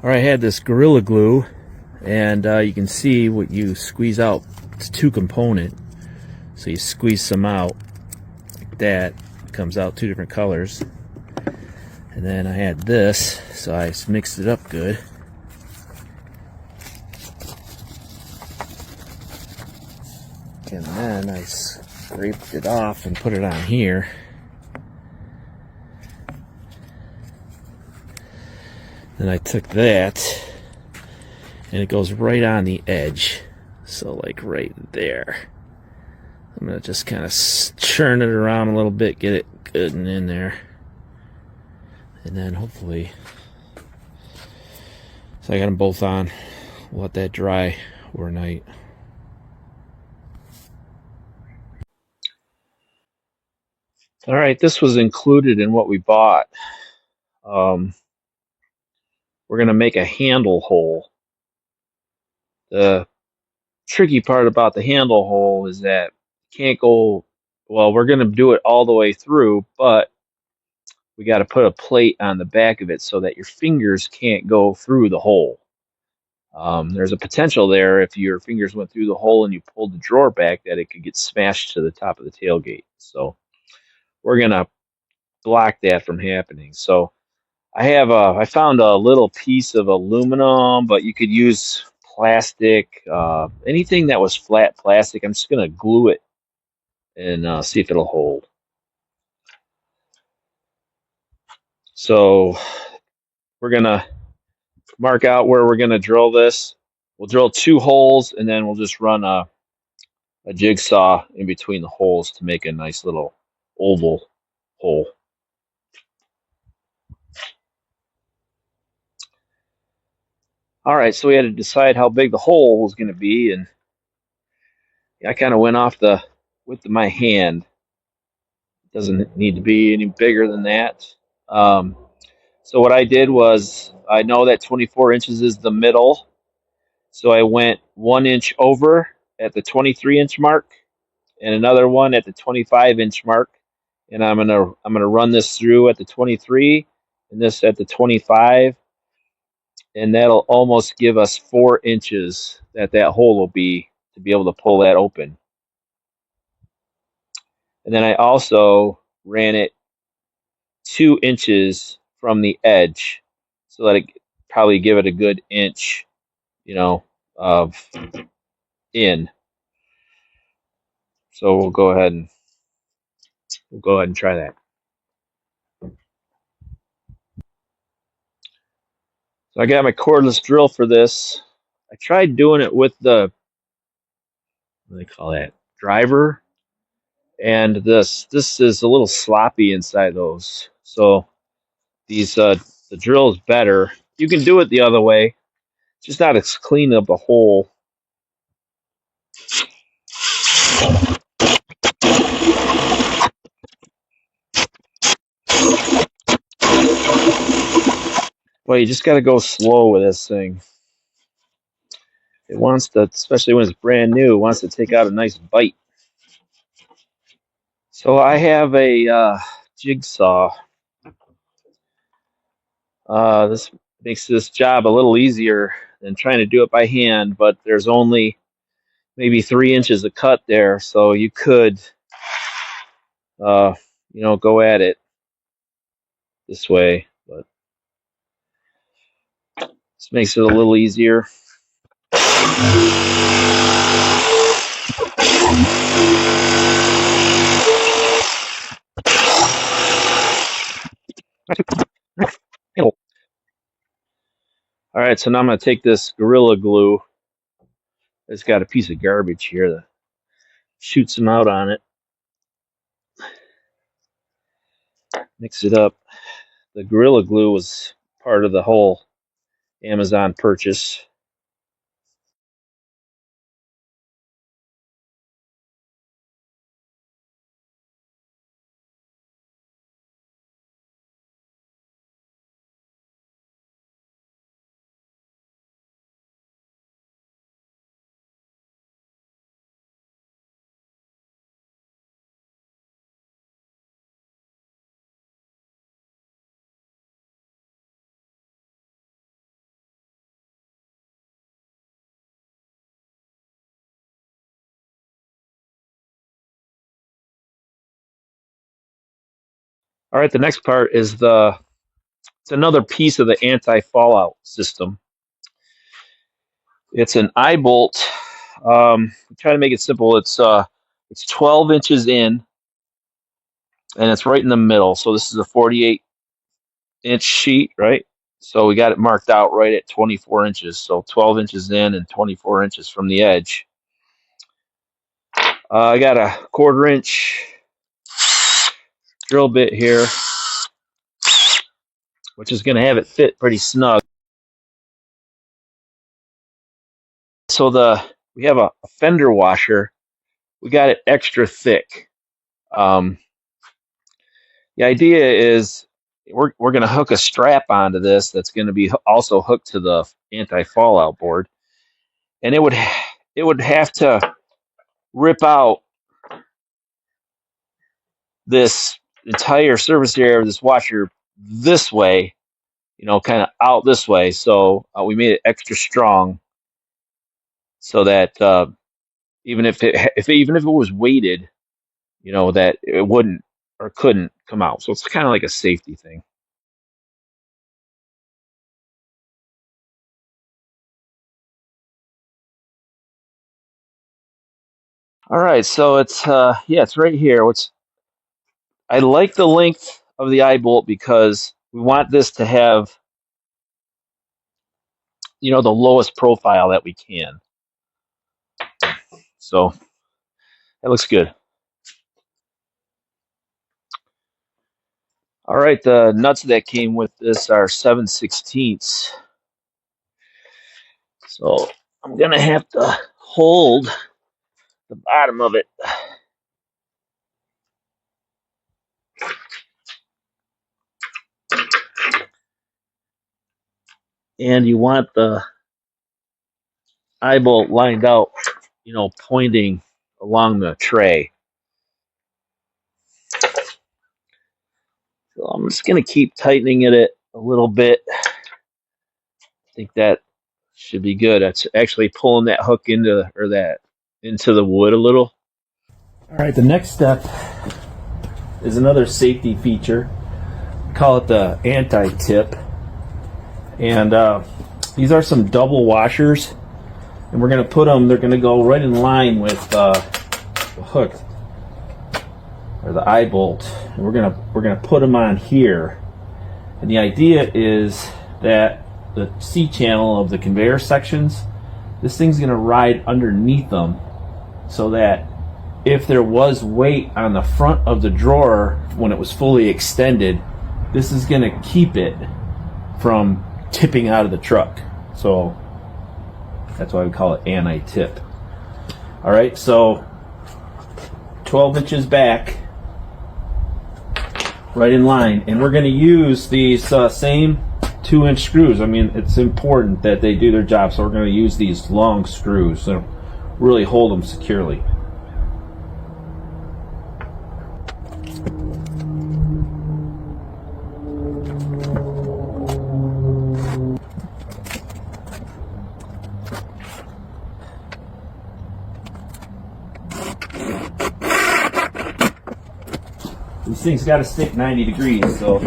Alright, I had this Gorilla Glue, and you can see what you squeeze out. It's two component, so you squeeze some out like that. It comes out two different colors. And then I had this, so I just mixed it up good. And then I scraped it off and put it on here. Then I took that, and it goes right on the edge. So like right there. I'm going to just kind of churn it around a little bit, get it good and in there. And then hopefully, so I got them both on. We'll let that dry overnight. Alright, this was included in what we bought. We're going to make a handle hole. The tricky part about the handle hole is that you can't go, well, we're going to do it all the way through, but we got to put a plate on the back of it so that your fingers can't go through the hole. There's a potential there if your fingers went through the hole and you pulled the drawer back that it could get smashed to the top of the tailgate. So we're going to block that from happening. So I found a little piece of aluminum, but you could use plastic, anything that was flat plastic. I'm just going to glue it and see if it'll hold. So we're going to mark out where we're going to drill this. We'll drill 2 holes, and then we'll just run a jigsaw in between the holes to make a nice little oval hole. All right, so we had to decide how big the hole was going to be, and I kind of went off the width of my hand. It doesn't need to be any bigger than that. So what I did was, I know that 24 inches is the middle, so I went 1 inch over at the 23-inch mark, and another one at the 25-inch mark, and I'm gonna run this through at the 23 and this at the 25, and that'll almost give us 4 inches that hole will be to be able to pull that open. And then I also ran it 2 inches from the edge, so that it probably give it a good inch, of in. So we'll go ahead and try that. So I got my cordless drill for this. I tried doing it with the, what do they call that, driver, and this is a little sloppy inside those. So these the drill is better. You can do it the other way, just not as clean of a hole. Well, you just got to go slow with this thing. It wants to, especially when it's brand new, it wants to take out a nice bite. So I have a jigsaw. This makes this job a little easier than trying to do it by hand, but there's only maybe 3 inches of cut there, so you could, go at it this way, but this makes it a little easier. All right, so now I'm going to take this Gorilla Glue. It's got a piece of garbage here that shoots them out on it. Mix it up. The Gorilla Glue was part of the whole Amazon purchase. All right, the next part is it's another piece of the anti-fallout system. It's an eye bolt. We try to make it simple. It's 12 inches in, and it's right in the middle. So this is a 48-inch sheet, right? So we got it marked out right at 24 inches. So 12 inches in and 24 inches from the edge. I got a 1/4 inch drill bit here, which is going to have it fit pretty snug. So we have a fender washer. We got it extra thick. The idea is we're going to hook a strap onto this that's going to be also hooked to the anti-fallout board, and it would have to rip out this entire surface area of this washer this way, kind of out this way. So we made it extra strong so that even if it was weighted, that it wouldn't or couldn't come out. So it's kind of like a safety thing. All right, so it's right here. I like the length of the eye bolt because we want this to have the lowest profile that we can. So that looks good. All right, the nuts that came with this are 7/16. So I'm gonna have to hold the bottom of it. And you want the eye bolt lined out, pointing along the tray. So I'm just going to keep tightening it a little bit. I think that should be good. That's actually pulling that hook into the wood a little. All right, the next step is another safety feature. We call it the anti-tip. And these are some double washers. And we're going to put them, they're going to go right in line with the hook or the eye bolt. And we're going to put them on here. And the idea is that the C channel of the conveyor sections, this thing's going to ride underneath them so that if there was weight on the front of the drawer when it was fully extended, this is going to keep it from tipping out of the truck. So that's why we call it anti-tip. All right, so 12 inches back, right in line, and we're going to use these same 2-inch screws. I mean, it's important that they do their job, so we're going to use these long screws to really hold them securely. These things got to stick 90 degrees, so